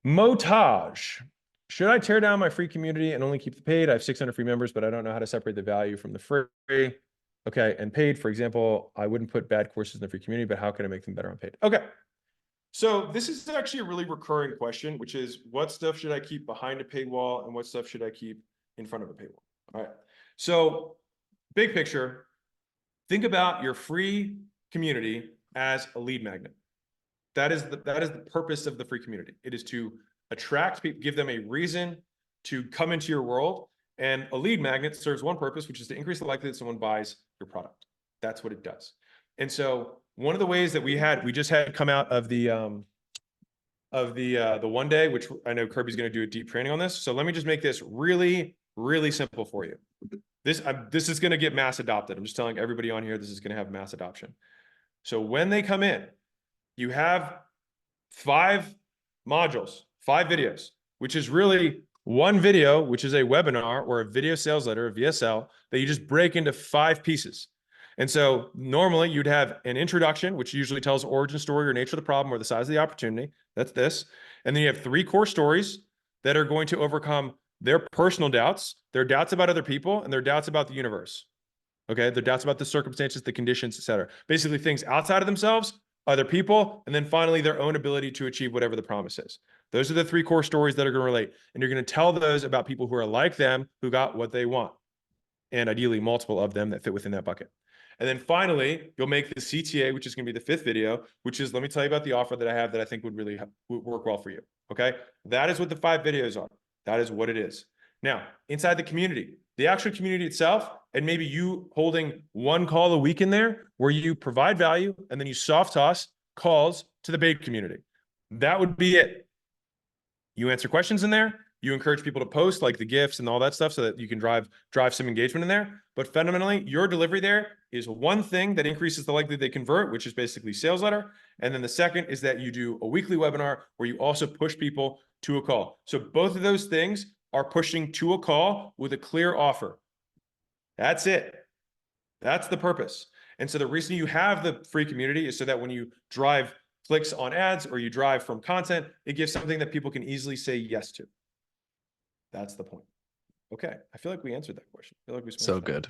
Motage. Should I tear down my free community and only keep the paid? I have 600 free members, but I don't know how to separate the value from the free. Okay, and paid, for example, I wouldn't put bad courses in the free community, but how can I make them better on paid? Okay, so this is actually a really recurring question, which is what stuff should I keep behind a paywall and what stuff should I keep in front of a paywall? All right, so big picture, think about your free community as a lead magnet. That is the purpose of the free community. It is to attract people, give them a reason to come into your world. And a lead magnet serves one purpose, which is to increase the likelihood that someone buys your product. That's what it does. And so one of the ways that we just had come out of the one day, which I know Kirby's going to do a deep training on this. So let me just make this really, really simple for you. This is going to get mass adopted. I'm just telling everybody on here, this is going to have mass adoption. So when they come in, you have 5 modules, 5 videos, which is really one video, which is a webinar or a video sales letter, a VSL, that you just break into 5 pieces. And so normally you'd have an introduction, which usually tells origin story or nature of the problem or the size of the opportunity. That's this. And then you have 3 core stories that are going to overcome their personal doubts, their doubts about other people, and their doubts about the universe. Okay, their doubts about the circumstances, the conditions, etc. Basically things outside of themselves, other people, and then finally their own ability to achieve whatever the promise is. Those are the 3 core stories that are going to relate. And you're going to tell those about people who are like them, who got what they want. And ideally multiple of them that fit within that bucket. And then finally, you'll make the CTA, which is going to be the 5th video, which is, let me tell you about the offer that I have that I think would really work well for you. Okay. That is what the 5 videos are. That is what it is. Now, inside the community, the actual community itself, and maybe you holding 1 call a week in there where you provide value and then you soft toss calls to the paid community. That would be it. You answer questions in there. You encourage people to post like the GIFs and all that stuff so that you can drive some engagement in there. But fundamentally, your delivery there is one thing that increases the likelihood they convert, which is basically sales letter. And then the second is that you do a weekly webinar where you also push people to a call. So both of those things are pushing to a call with a clear offer. That's it. That's the purpose. And so the reason you have the free community is so that when you drive clicks on ads or you drive from content, it gives something that people can easily say yes to. That's the point. Okay. I feel like we answered that question. I feel like we so good.